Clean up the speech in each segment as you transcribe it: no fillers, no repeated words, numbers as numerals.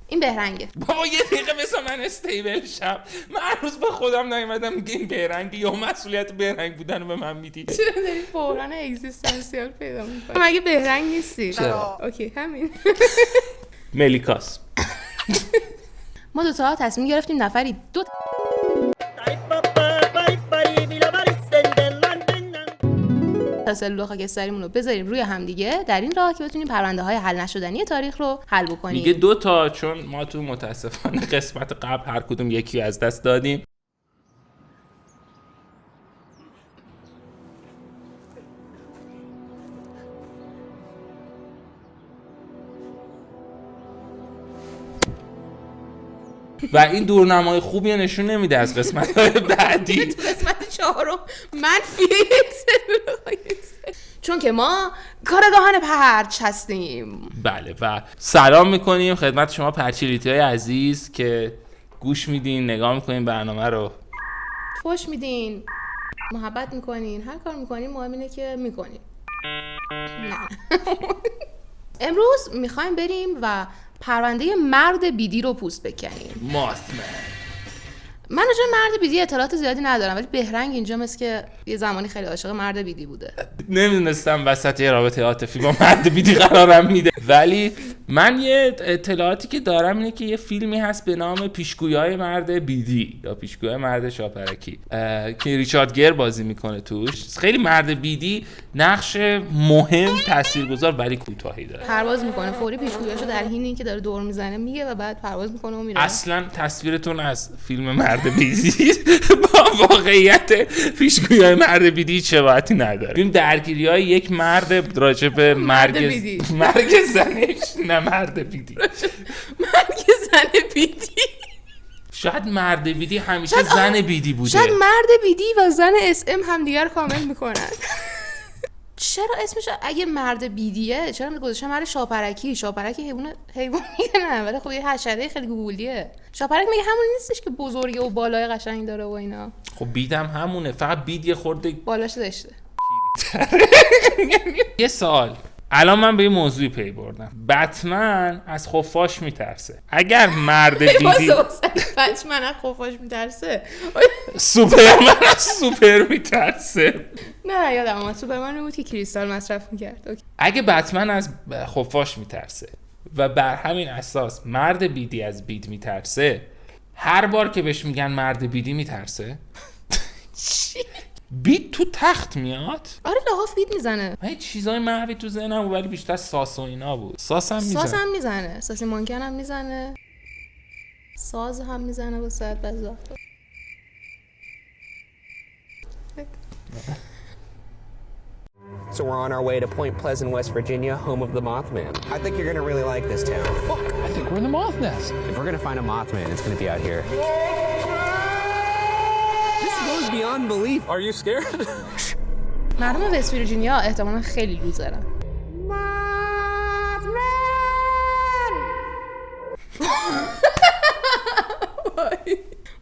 این بهرنگه. بابا یه دقیقه مثل من استیبل شم. من هر روز به خودم نیومدم میگه این بهرنگه یا مسئولیت بهرنگ بودن رو به من میدی. چرا داری بحران اگزیستانسیال پیدا میکنی؟ مگه بهرنگ نیستی؟ چرا؟ اوکی همین. ملیکاس. ما دوتا تصمیم گرفتیم نفری 2 سلول خاکستریمون رو بذاریم روی همدیگه در این راه که بتونیم پرونده های حل نشدنی تاریخ رو حل بکنیم. میگه 2 تا چون ما تو متاسفانه قسمت قبل هر کدوم یکی از دست دادیم. و این دورنمای خوبی نشون نمیده از قسمت‌های بعدی. قسمت 4 منفی سلول خاکستری، چون که ما کارآگاهان پرچ هستیم. بله و سلام میکنیم خدمت شما پرچیلیتی‌های عزیز که گوش میدین، نگاه میکنین برنامه رو، فوش میدین، محبت میکنین، هر کار میکنین مهم اینه که میکنین. نه. امروز میخوایم بریم و پرونده مرد بیدی رو پوست بکنیم. Mothman. من راجع به مرد بیدی اطلاعات زیادی ندارم، ولی بهرنگ اینجا مثل که یه زمانی خیلی عاشق مرد بیدی بوده. نمیدونستم وسط یه رابطه عاطفی با مرد بیدی قرارم میده، ولی من یه اطلاعاتی که دارم اینه که یه فیلمی هست به نام پیشگویای مرد بیدی یا پیشگویای مرد شاپرکی که ریچارد گر بازی میکنه توش. خیلی مرد بیدی نقش مهم تاثیرگذار ولی کوتاهی داره. پرواز میکنه فوری پیشگویاشو در حین اینکه داره دور میزنه میگه و بعد پرواز میکنه و میره. اصلا تصویرتون از فیلم مرد بیدی با واقعیت پیشگویای مرد بیدی شباهتی نداره. ببین درگیری‌های یک مرد راجع به مرگ زنش، نه مرد بیدی، مرگ زن بیدی. شاید مرد بیدی همیشه زن بیدی بوده. شاید مرد بیدی و زن اس ام همدیگر کامل میکنن. چرا اسمش اگه مرد بیدیه چرا گذاشتن مرد شاپرکی؟ شاپرکی حیوانی نه، ولی خب یه حشره خیلی گوگلیه. شاپرک میگه همون نیستش که بزرگه و بالای قشنگ داره و اینا. خب بیدم همونه، فقط بید یه خورده بالاش داشته. یه سوال، الان من به یه موضوعی پی بردم. بتمن از خفاش میترسه. اگر مرد بیدی بتمن از خفاش میترسه، سوپرمن از سوپر میترسه. نه یادم اومد سوپرمن بود که کریستال مصرف میکرد. اگه بتمن از خفاش میترسه و بر همین اساس مرد بیدی از بید میترسه، هر بار که بهش میگن مرد بیدی میترسه. بید تو تخت میاد. آره لحاف بید میزنه. من چیزای محوی تو ذهنم بود ولی بیشتر ساس و اینا بود. ساس هم میزنه. ساسی مانکن هم میزنه. ساز هم میزنه با ساعت بعضی وقتا. So we're on our way to Point Pleasant, West Virginia, home of the Mothman. I think you're gonna really like this town. Fuck, I think we're in the moth nest. If we're gonna find a Mothman, it's gonna be out here. This goes beyond belief. Are you scared? مردم وست ویرجینیا احتمالاً خیلی لوزرن.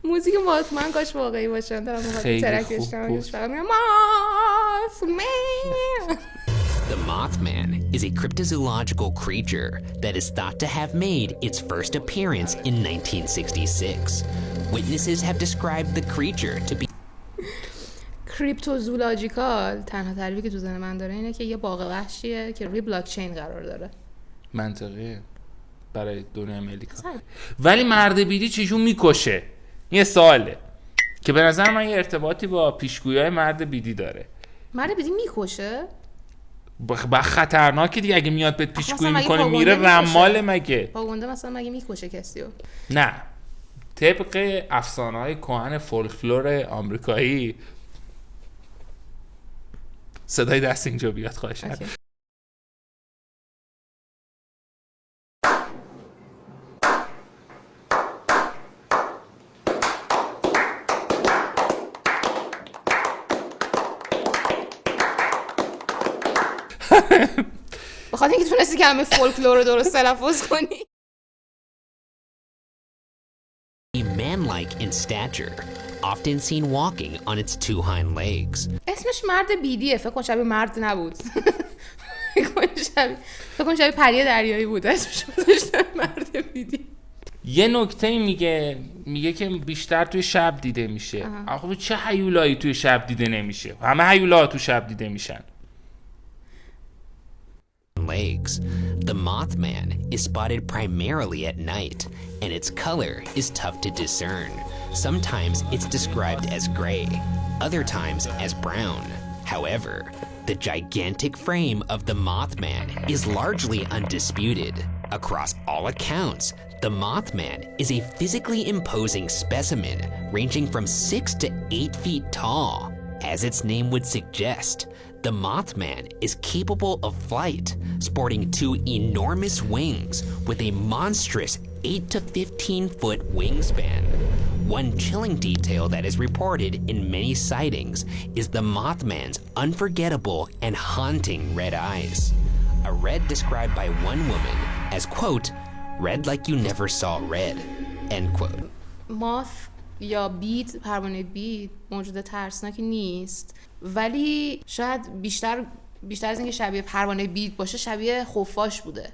موزیک ماتمن کاش واقعی باشه. خیلی خوب بود. The Mothman is a cryptozoological creature that is thought to have made its first appearance in 1966. Witnesses have described the creature to be کریپتوزوولوژیکال. تنها تعریفی که تو ذهن من داره اینه که یه باغ وحشیه که روی بلاک چین قرار داره. منطقیه برای دنیای ملیکا. ولی مرد بیدی چجور میکشه؟ یه سواله که به نظر من یه ارتباطی با پیشگویای مرد بیدی داره. مرد بیدی میکشه؟ با خطرناکه دیگه. اگه میاد بهت پیشگویی میکنه میره رمال مگه؟ پاگونده مثلا مگه میکشه کسیو؟ نه، طبق افسانه‌های کهن فولکلور آمریکایی. صدای دست اینجا بیاد خواهشاً. بخاطر اینکه تونستی کلمه فولکلور رو درست تلفظ کنی. a man-like in stature, often seen walking on its two hind legs. اسمش مرد بیدیه. فکر کن شبیه مرد نبود. فکر کن شبیه پری دریایی بود. اسمش گذاشتن مرد بیدی. یه نکته میگه که بیشتر توی شب دیده میشه. آخه چه هیولایی توی شب دیده نمیشه؟ همه هیولاها تو شب دیده میشن. Legs. The Mothman is spotted primarily at night, and its color is tough to discern. Sometimes it's described as gray, other times as brown. However, the gigantic frame of the Mothman is largely undisputed. Across all accounts, the Mothman is a physically imposing specimen ranging from 6 to 8 feet tall. As its name would suggest, the Mothman is capable of flight, sporting 2 enormous wings with a monstrous 8 to 15 foot wingspan. One chilling detail that is reported in many sightings is the Mothman's unforgettable and haunting red eyes. A red described by one woman as, quote, red like you never saw red, end quote. ماث یا بید، پروانه بید موجود ترسناکی نیست، ولی شاید بیشتر از اینکه شبیه پروانه بید باشه شبیه خفاش بوده.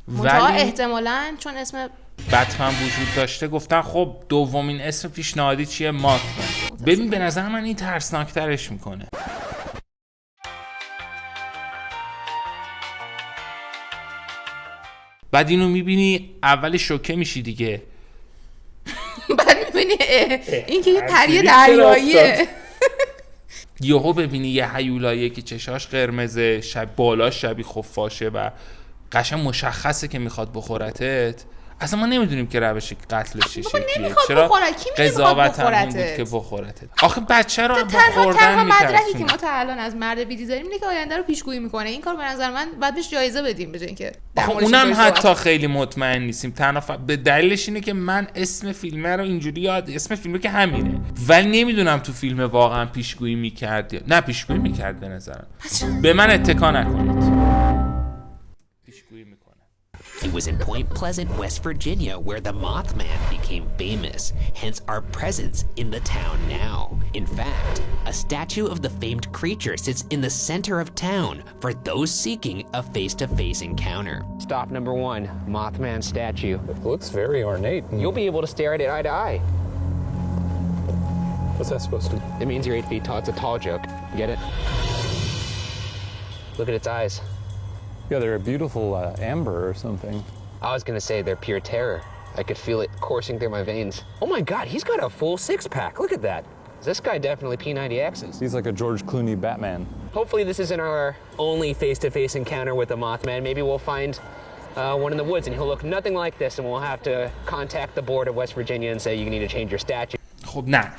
منتها احتمالاً چون اسم بتمن وجود داشته گفتن خب دومین اسم پیشنهادی چیه؟ ماثمن. ببین به نظر من این ترسناکترش میکنه. بعد اینو میبینی اول شوکه میشی دیگه. بعد میبینی این که یه پری دریاییه. یهو ببینی یه هیولاییه که چشاش قرمزه، بالاش شبیه خفاشه و قشنگ مشخصه که میخواد بخورتت. اصلا ما نمیدونیم که روش قتلش چه شکلیه. چرا قضاوت هم بود که بخورتت؟ آخه بچه رو با خوردن میترسونه. مدرکی که ما تا الان از مرد بیدی داریم اینه که آینده رو پیشگویی میکنه. این کار به نظر من باید بهش جایزه بدیم به جای اینکه اونم حتی خیلی مطمئن نیستیم. تنها به دلیلش اینه که من اسم فیلم رو اینجوری اسم فیلم که همینه، ولی نمیدونم تو فیلم واقعا پیشگویی میکرد یا نه. پیشگویی میکرد به نظرم. به من اتکا نکنید. پیشگویی میکنه. It was in Point Pleasant, West Virginia, where the Mothman became famous, hence our presence in the town now. In fact, a statue of the famed creature sits in the center of town for those seeking a face-to-face encounter. Stop number 1, Mothman statue. It looks very ornate. You'll be able to stare at it eye to eye. What's that supposed to? It means you're 8 feet tall. It's a tall joke. Get it? Look at its eyes. Yeah, they're a beautiful amber or something. I was gonna say they're pure terror. I could feel it coursing through my veins. Oh my God, he's got a full 6-pack. Look at that. This guy definitely P90X's. He's like a George Clooney Batman. Hopefully this isn't our only face-to-face encounter with the Mothman. Maybe we'll find one in the woods and he'll look nothing like this and we'll have to contact the board of West Virginia and say you need to change your statue. خب نه.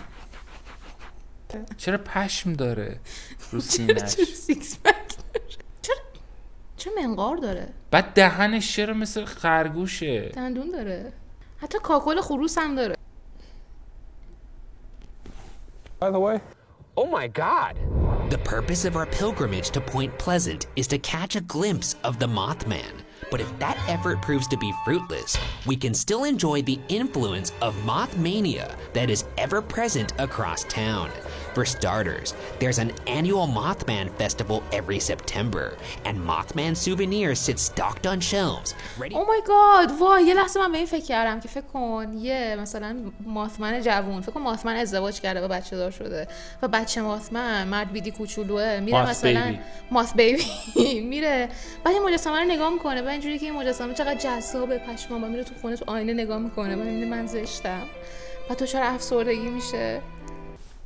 چرا پشم داره رو سینه‌اش؟ چه منقار داره؟ بعد دهنش چرا مثل خرگوشه؟ دندون داره. حتی کاکل خروس هم داره. By the way, Oh my God! The purpose of our pilgrimage to Point Pleasant is to catch a glimpse of the Mothman. But if that effort proves to be fruitless, we can still enjoy the influence of Mothmania that is ever present across town. For starters, there's an annual Mothman Festival every September, and Mothman souvenirs sit stocked on shelves. Oh my God! وای یه لحظه من به این فکر کردم که فکر کن یه مثلا ماثمن جوون، فکر کن ماثمن ازدواج کرده و بچه دار شده و بچه ماثمن مرد بیدی کوچولوه میره مثلا ماث بیبی میره بعد این مجسمه رو نگاه میکنه و اینجوری که این مجسمه چقدر جذابه پشمام و میره تو خونه تو آینه نگاه میکنه و میبینه من زشتم و تو چرا افسردگی میشه.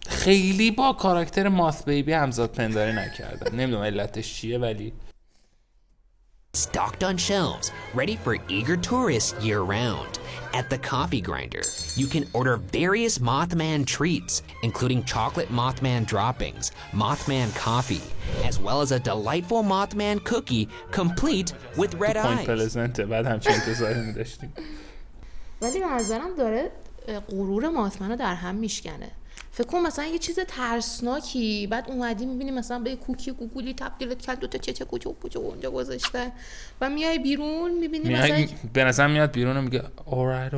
خیلی با کاراکتر ماث بیبی همزاد پنداری نکردم. نمیدونم علتش چیه ولی stocked on shelves, ready for eager tourists year-round. At the coffee grinder, you can order various Mothman treats, including chocolate Mothman droppings, Mothman coffee, as well as a delightful Mothman cookie, complete with red eyes. بعد همچین انتظاری می‌داشتیم. ولی به نظرم داره غرور ماثمن رو در هم میشکنه. فکر کن مثلا یه چیز ترسناکی بعد اومدی میبینی مثلا به کوکی گوگولی تبدیلت کرد دوتا چچه کوچو اونجا گذاشتن و میای بیرون میبینی مثلا به نظر میاد بیرون و میگه alright.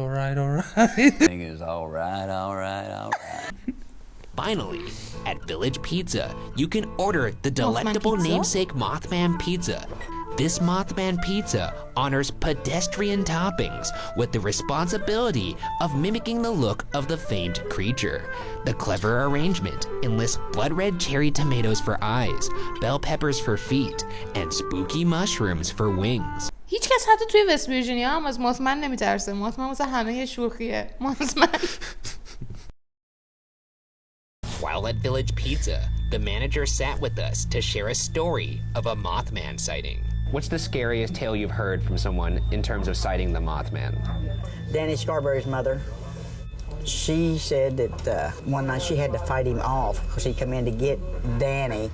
Finally, at Village Pizza, you can order the delectable namesake Mothman pizza. this Mothman pizza honors pedestrian toppings with the responsibility of mimicking the look of the famed creature. The clever arrangement enlists blood-red cherry tomatoes for eyes, bell peppers for feet, and spooky mushrooms for wings. هیچ کس حتی توی وست ویرجینیا هم از مطمئن نمیترسه. مطمئن واسه همه یه شوخیه. مطمئن. While at Village Pizza, the manager sat with us to share a story of a Mothman sighting. What's the scariest tale you've heard from someone in terms of sighting the Mothman? Danny Scarberry's mother. She said that one night she had to fight him off because he come in to get Danny.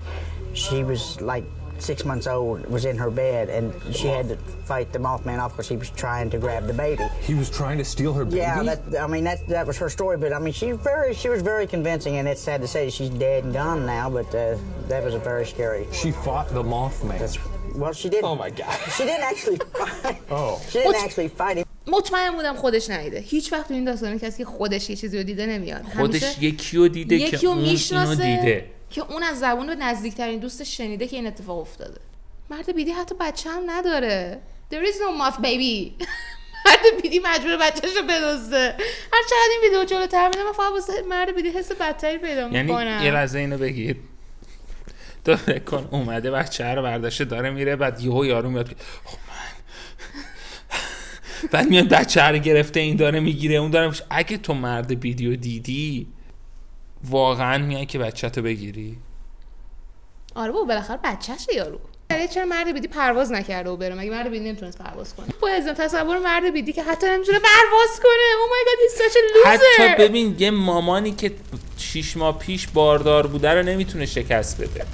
She was like 6 months old, was in her bed, and she had to fight the Mothman off because he was trying to grab the baby. He was trying to steal her baby? Yeah, that was her story, but I mean, she was very convincing, and it's sad to say she's dead and gone now, but that was a very scary. She fought the Mothman. Well, she didn't. Oh my God. She didn't actually fight. Oh. She didn't actually fight him. مطمئن بودم خودش ندیده. هیچ وقت تو این داستان کسی که خودش یه چیزی رو دیده نمیاد. خودش یکی رو دیده که اون اینو دیده. که اون از زبون به نزدیکترین دوستش شنیده که این اتفاق افتاده. مرد بیدی حتی بچه هم نداره. There is no moth baby. مرد بیدی مجبور بچه‌شو بدزده. هر چقدر این ویدیو جلوتر میره من فقط واسه مرد بیدی حس بدتری پیدا میکنم. یعنی یه لحظه اینو بگیر. تو فکر کن اومده بچه رو برداشته داره میره بعد یارو میاد بعد میاد بچه رو گرفته این داره میگیره اون داره میشه. اگه تو مرد بیدیو دیدی واقعا میای که بچه تو بگیری؟ آره بابا بالاخره بچه‌شه یارو. چرا مرد بیدی پرواز نکرده و بره؟ مگه مرد بیدی نمیتونست پرواز کنه؟ با تصور مرد بیدی که حتی نمیتونه پرواز کنه. او مای گاد he's such a loser. حتی ببین یه مامانی که 6 ماه پیش باردار بوده رو نمیتونه شکست بده.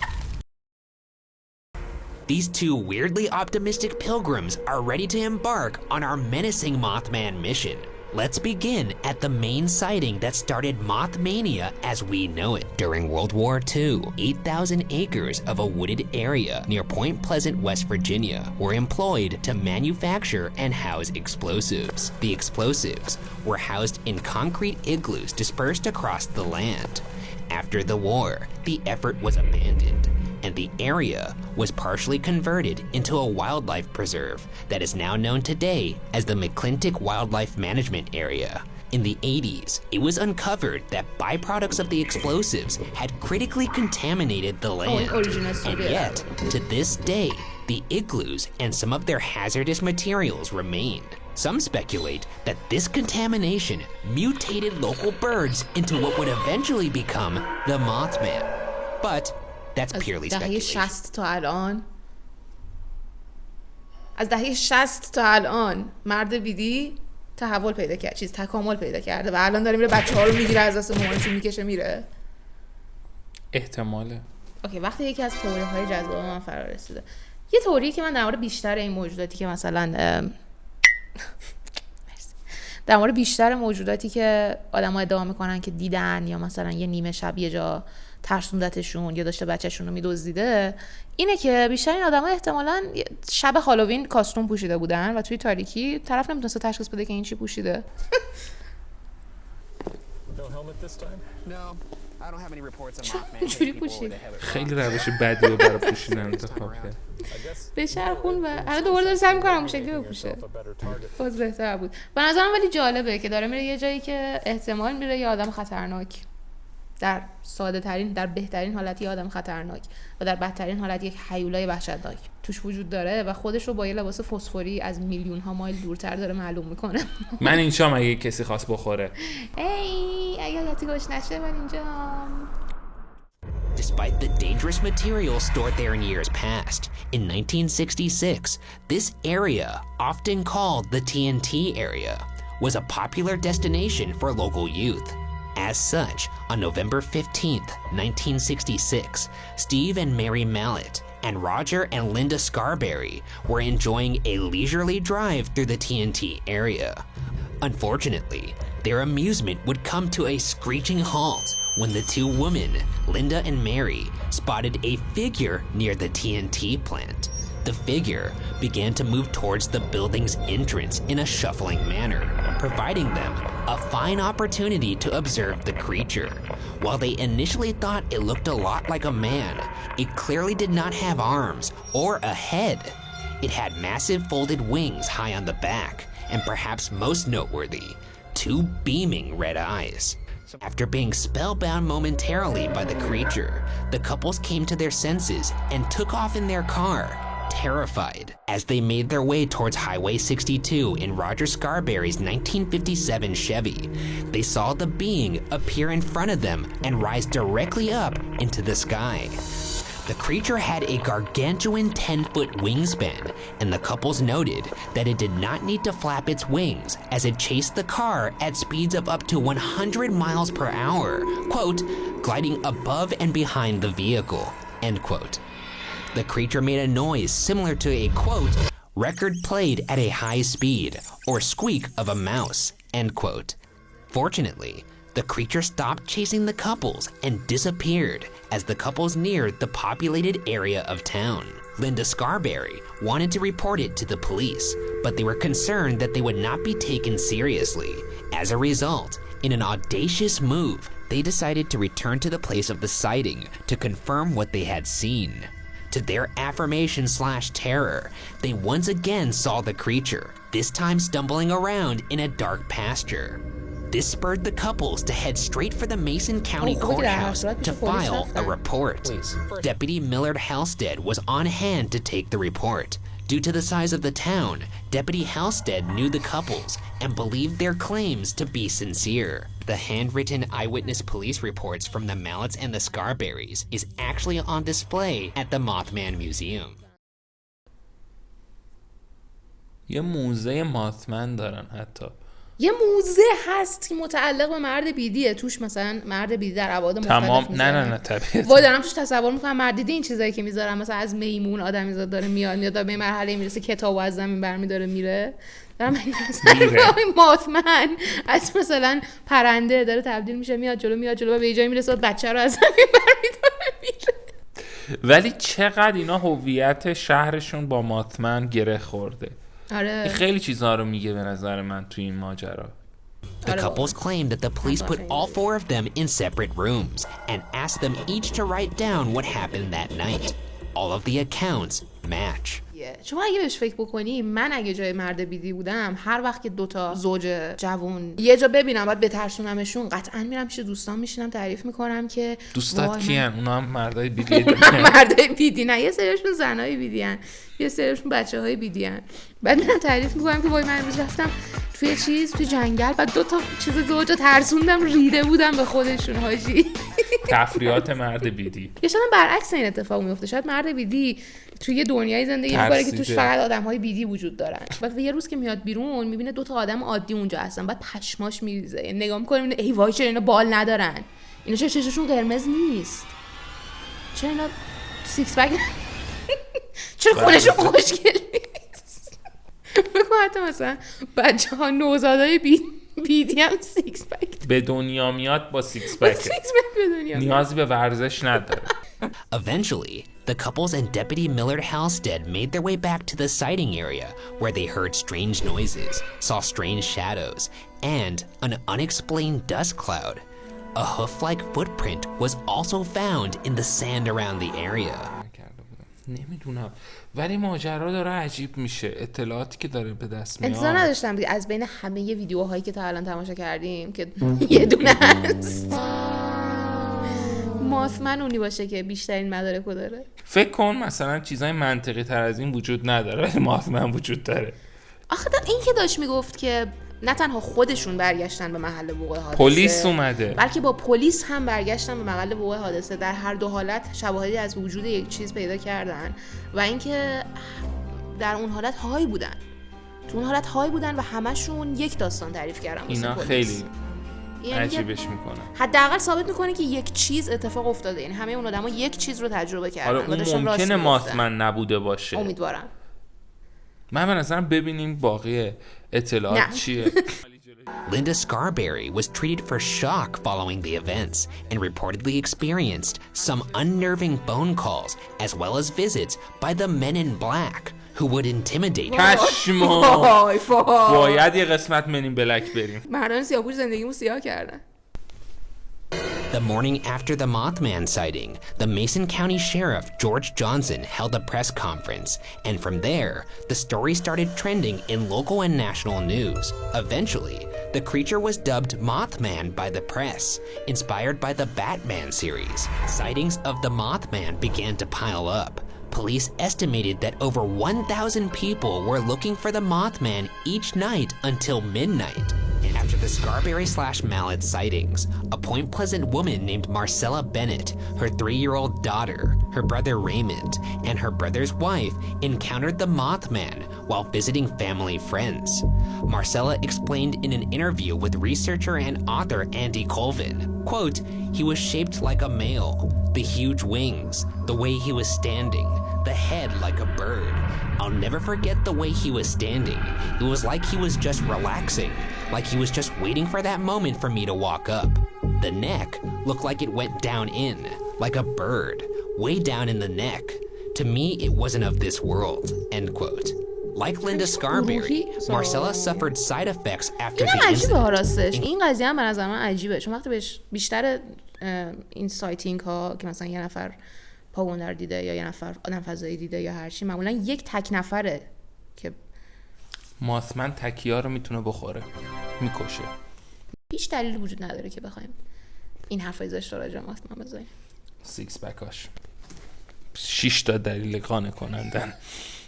These two weirdly optimistic pilgrims are ready to embark on our menacing Mothman mission. Let's begin at the main sighting that started Mothmania as we know it. During World War II, 8,000 acres of a wooded area near Point Pleasant, West Virginia were employed to manufacture and house explosives. The explosives were housed in concrete igloos dispersed across the land. After the war, the effort was abandoned, and the area was partially converted into a wildlife preserve that is now known today as the McClintock Wildlife Management Area. In the 80s, it was uncovered that byproducts of the explosives had critically contaminated the land. And yet, to this day, the igloos and some of their hazardous materials remain. Some speculate that this contamination mutated local birds into what would eventually become the Mothman. But that's purely speculation. از دهه 60 تا الان مرد بیدی تحول پیدا کرد، تکامل پیدا کرده و الان داره میره بچه‌ها رو میگیره از دست مامانشون میکشه میره. احتماله. اوکی وقتی یکی از تئوری‌های جذاب من فرا رسیده. یه تئوری که من در مورد بیشتر این موجوداتی که مثلا در مورد بیشتر موجوداتی که آدم‌ها ادعا میکنن که دیدن یا مثلا یه نیمه شب یه جا ترسوندتشون یا داشته بچه‌شون رو میدزدیده اینه که بیشتر این آدم‌ها احتمالاً شب هالووین کاستوم پوشیده بودن و توی تاریکی طرف نمیتونسته تشخیص بده که این چی پوشیده. خیلی روش بدی رو برای پوشیدن انتخاب کرد. بچرخون و الان دوباره داره سعی می‌کنه اون شکلی بپوشه. باز بهتر بود. به نظرم ولی جالبه که داره میره یه جایی که احتمال میره یه آدم خطرناک در ساده ترین در بهترین حالت یه آدم خطرناک و در بدترین حالت یک هیولای وحشتناک توش وجود داره و خودش رو با یه لباس فسفوری از میلیون ها مایل دورتر داره معلوم میکنه. من اینجام اگه کسی خواست بخوره. ای اگه یاتی گوش نشه من اینجام. Despite the dangerous material stored there in years past, in 1966, this area, often called the TNT area, was a popular destination for local youth. As such, on November 15th, 1966, Steve and Mary Mallett and Roger and Linda Scarberry were enjoying a leisurely drive through the TNT area. Unfortunately, their amusement would come to a screeching halt when the two women, Linda and Mary, spotted a figure near the TNT plant. The figure began to move towards the building's entrance in a shuffling manner, providing them a fine opportunity to observe the creature. While they initially thought it looked a lot like a man, it clearly did not have arms or a head. It had massive folded wings high on the back, and perhaps most noteworthy, 2 beaming red eyes. After being spellbound momentarily by the creature, the couples came to their senses and took off in their car, terrified. As they made their way towards Highway 62 in Roger Scarberry's 1957 Chevy, they saw the being appear in front of them and rise directly up into the sky. The creature had a gargantuan 10-foot wingspan, and the couples noted that it did not need to flap its wings as it chased the car at speeds of up to 100 miles per hour, quote, gliding above and behind the vehicle, end quote. The creature made a noise similar to a, quote, record played at a high speed, or squeak of a mouse, end quote. Fortunately, the creature stopped chasing the couples and disappeared as the couples neared the populated area of town. Linda Scarberry wanted to report it to the police, but they were concerned that they would not be taken seriously. As a result, in an audacious move, they decided to return to the place of the sighting to confirm what they had seen. To their affirmation/terror, they once again saw the creature, this time stumbling around in a dark pasture. This spurred the couples to head straight for the Mason County Courthouse to file a report. Deputy Millard Halstead was on hand to take the report. Due to the size of the town, Deputy Halstead knew the couples and believed their claims to be sincere. The handwritten eyewitness police reports from the Mallets and the Scarberrys is actually on display at the Mothman Museum. یه موزه ماثمن دارن حتی. یه موزه هست که متعلق به مرد بیدیه، توش مثلا مرد بیدی در ابعاد مختلف تمام میذارن. نه طبیعتا وای دارم توش تصور میکنم مرد دیدی این چیزایی که میذارن، مثلا از میمون آدمیزاد داره میاد تا به مرحله میرسه کتابو از زمین برمی‌داره میره. دارم ماثمن از مثلا پرونده داره تبدیل میشه میاد جلو و به جایی میرسه بچه رو از زمین برمی‌داره میره. ولی چقدر اینا هویت شهرشون با ماثمن گره خورده. آره. خیلی چیزها رو میگه به نظر من تو این ماجرا. The couples claimed that the police put all 4 of them in separate rooms and asked them each to write down what happened that night. All of the accounts match. شما اگه بهش فکر بکنی، من اگه جای مرد بیدی بودم، هر وقت که 2 زوج جوون یه جا ببینم بعد بترسونمشون، قطعا میرم پیش دوستان میشینم تعریف میکنم که دوستات کیان؟ اونا هم مردای بیدی مردای بیدی نه، یه سریشون زنای بیدی ان، یه سریشون بچه‌های بیدی ان. بعد میرم تعریف میکنم که وای من امروز رفتم توی جنگل بعد 2 چیز زوج ترسوندم، ریده بودم به خودشون حاجی. تفریحات مرد بیدی. یا شاید برعکس این اتفاق میفته، شاید مرد بیدی توی دنیای زندگی می‌کنه که توش فقط آدم‌های بیدی وجود دارن. بعد یه روز که میاد بیرون میبینه 2 آدم عادی اونجا هستن، بعد پشماش میریزه. یعنی نگاه می‌کنه میبینه ای وای چرا اینا بال ندارن، اینا چرا چششون قرمز نیست، چرا اینا سیکس پک چرا خونشون خوشگل نیست. بگو حتی مثلا بچه‌ها نوزادای بیدی هم سیکس پک به دنیا میاد با سیکس پک، نیازی به ورزش نداره. Eventually, the couples and Deputy Millard Halstead made their way back to the sighting area where they heard strange noises, saw strange shadows, and an unexplained dust cloud. A hoof-like footprint was also found in the sand around the area. نمیدونم ولی ماجرا داره عجیب میشه. اطلاعاتی که داره به دست میاد انتظار نداشتم از بین همه ویدیوهایی که تا الان تماشا کردیم که یه دونه هست ماثمن اونی باشه که بیشترین مدارکو داره. فکر کن مثلا چیزای منطقی تر از این وجود نداره ولی ماثمن وجود داره. آخه این که داشت میگفت که نه تنها خودشون برگشتن به محل وقوع حادثه، پلیس اومده، بلکه با پلیس هم برگشتن به محل وقوع حادثه. در هر 2 حالت شواهدی از وجود یک چیز پیدا کردن و اینکه در اون حالت های بودن، تو اون حالت های بودن و همشون یک داستان تعریف کردن. اینا خیلی عجیبش میکنه. حداقل ثابت میکنه که یک چیز اتفاق افتاده، یعنی همه اون آدما یک چیز رو تجربه کردن. آره اون ممکنه ماثمن نبوده باشه. امیدوارم. من به نظرم ببینیم باقی اطلاعات چیه. Linda Scarberry was treated for shock following the events and reportedly experienced some unnerving phone calls as well as visits by the men in black who would intimidate her. پشما باید یه قسمت منین بلک بریم. مردان سیاه‌پوش زندگیمو سیاه کردن. The morning after the Mothman sighting, the Mason County Sheriff George Johnson held a press conference, and from there, the story started trending in local and national news. Eventually, the creature was dubbed Mothman by the press, inspired by the Batman series. Sightings of the Mothman began to pile up. Police estimated that over 1,000 people were looking for the Mothman each night until midnight. After the Scarberry/Mallet sightings, a Point Pleasant woman named Marcella Bennett, her 3-year-old daughter, her brother Raymond, and her brother's wife encountered the Mothman while visiting family friends. Marcella explained in an interview with researcher and author Andy Colvin, quote, "He was shaped like a male, the huge wings, the way he was standing, the head like a bird. I'll never forget the way he was standing. It was like he was just relaxing, like he was just waiting for that moment for me to walk up. The neck looked like it went down in, like a bird, way down in the neck. To me, it wasn't of this world," end quote. Like Linda Scarberry, Marcella suffered side effects after the عجیبه incident. راستش. این قضیه هم به نظر من عجیبه، چون وقتی بهش بیشتر این سایتینگ ها که مثلا یه نفر پرونده رو دیده یا یه نفر آدم فضایی دیده یا هر چی، معمولا یک تک نفره که ماثمن تکیه رو میتونه بخوره، میکشه. هیچ دلیلی وجود نداره که بخوایم این حرفای زشت رو راجع به ماثمن بزنیم. سیکس بکاش 6 تا دلیل قانع کنندن.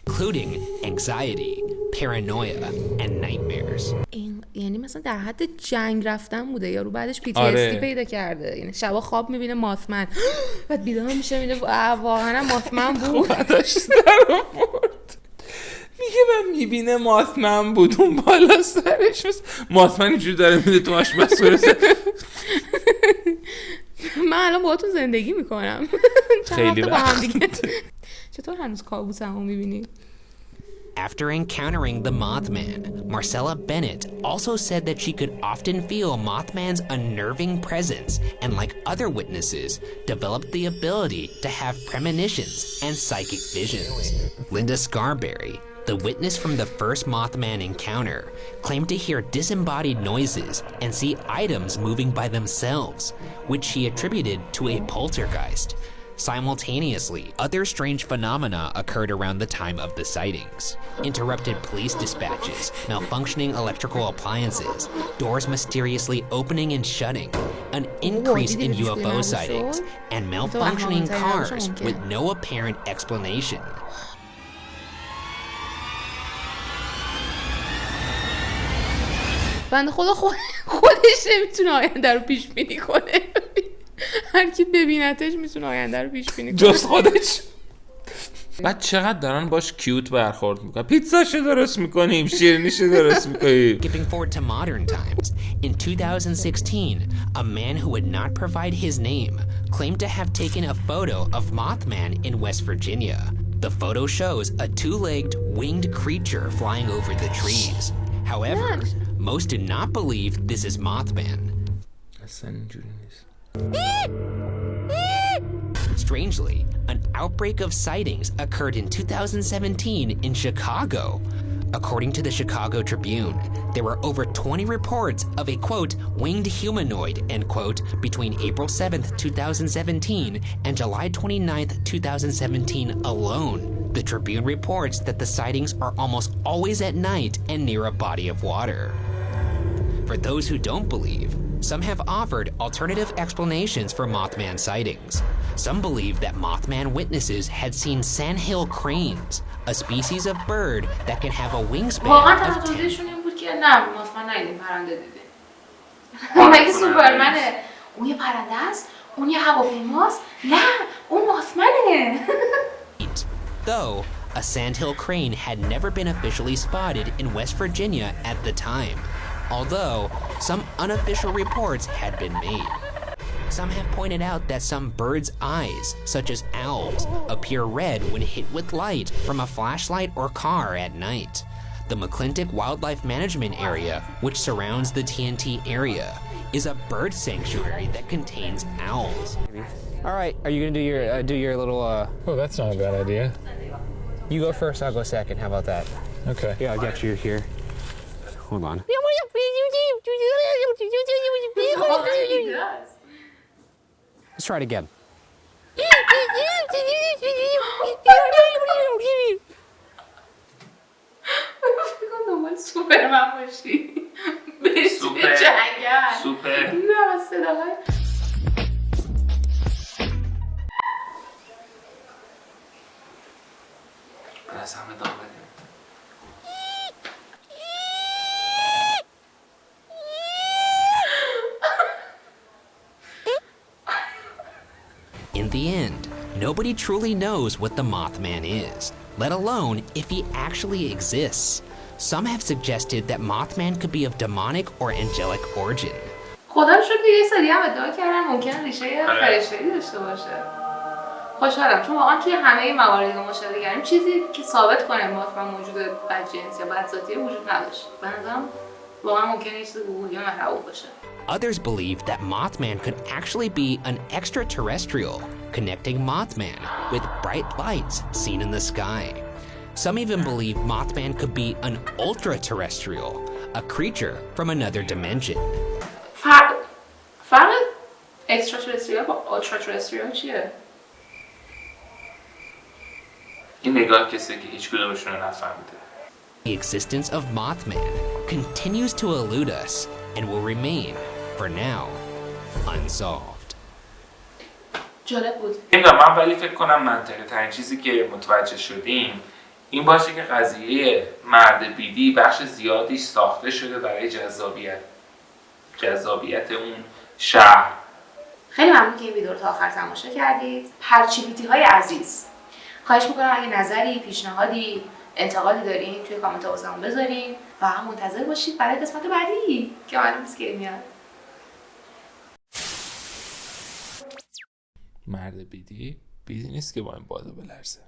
Including anxiety, paranoia, and nightmares. این یعنی مثلا در حد جنگ رفتن بوده، یارو بعدش PTSD آره. پیدا کرده، یعنی شبا خواب میبینه ماثمن، بعد بیدار میشه میبینه واقعا ماثمن بود. داشت در آورد میگه من میبینه ماثمن بود اون بالا سرش، ماثمن اینجوری داره میده تو آشپزخونه. من الان باهاتون زندگی میکنم. خیلی با هم دیگه. چطور هنوز کابوسمو میبینی؟ After encountering the Mothman, Marcella Bennett also said that she could often feel Mothman's unnerving presence and, like other witnesses, developed the ability to have premonitions and psychic visions. Linda Scarberry, the witness from the first Mothman encounter, claimed to hear disembodied noises and see items moving by themselves, which she attributed to a poltergeist. Simultaneously, other strange phenomena occurred around the time of the sightings. Interrupted police dispatches, malfunctioning electrical appliances, doors mysteriously opening and shutting, an increase in UFO sightings, and malfunctioning cars with no apparent explanation. بنده خدا خودش نمیتونه آینده رو پیش بینی کنه. هر کی ببینتش میتونه آینده رو پیش بینی کنه جز خودش. بعد چقدر دارن باش کیوت برخورد میکنن. پیتزاشو درست میکنیم، شیرینیشو درست میکنیم. Skipping forward to modern times, in 2016, a man who would not provide his name claimed to have taken a photo of Mothman in West Virginia. The photo shows a two-legged, winged creature flying over the trees. However, most do not believe this is Mothman. اصلا اینجوری نیست. Strangely, an outbreak of sightings occurred in 2017 in Chicago. According to the Chicago Tribune, there were over 20 reports of a, quote, winged humanoid, end quote, between April 7th, 2017 and July 29th, 2017 alone. The Tribune reports that the sightings are almost always at night and near a body of water. For those who don't believe, some have offered alternative explanations for Mothman sightings. Some believe that Mothman witnesses had seen Sandhill Cranes, a species of bird that can have a wingspan of 10. این بود که نه ماثمن ندیدیم، پرنده دیدیم. مگه سوپرمنه؟ اون یه پرنده است؟ اون یه هواپیماست؟ نه اون ماثمنه. Though a Sandhill crane had never been officially spotted in West Virginia at the time, although some unofficial reports had been made. Some have pointed out that some birds' eyes, such as owls, appear red when hit with light from a flashlight or car at night. The McClintock Wildlife Management Area, which surrounds the TNT area, is a bird sanctuary that contains owls. All right, are you gonna do your little? Oh, that's not a bad idea. You go first, I'll go second. How about that? Okay. Yeah, I'll get you here. Hold on. Let's try it again. دنبال سوپرمن باشی بشی جنگل سوپر نه بس صداهای از همه دام بدیم. In the end, nobody truly knows what the Mothman is, let alone if he actually exists. Some have suggested that Mothman could be of demonic or angelic origin. خدا رو شکر یه سری هم ادعا کردن ممکنه ریشه فرشته‌ای داشته باشه. خوشحالم چون واقعا توی همه مواردی که مشاهده کردیم چیزی که ثابت کنه ماثمن موجود بدجنس یا بدذاتی وجود نداشت. به نظرم واقعا ممکنه یه چیز گوگل یا مهربون باشه. Others believe that Mothman could actually be an extraterrestrial, connecting Mothman with bright lights seen in the sky. Some even believe Mothman could be an ultra-terrestrial, a creature from another dimension. فرق extraterrestrial با ultra-terrestrial چیه؟ این نگاه کسی که هیچ کدومشون رو نفهمیده. The existence of Mothman continues to elude us and will remain, for now, unsolved. جالب بود. من ولی فکر کنم منطقی ترین چیزی که متوجه شدیم این باشه که قضیه مرد بیدی بخش زیادیش ساخته شده برای جذابیت اون شهر. خیلی ممنون که این ویدیو رو تا آخر تماشا کردید. هرچیپیتی های عزیز خواهش میکنم اگه نظری، پیشنهادی، انتقادی دارین توی کامنت ها واسمون بذارین و هم منتظر باشید برای قسمت بعدی که معلوم نیست کی میاد. مرد بیدی نیست که با این بادو بلرزه.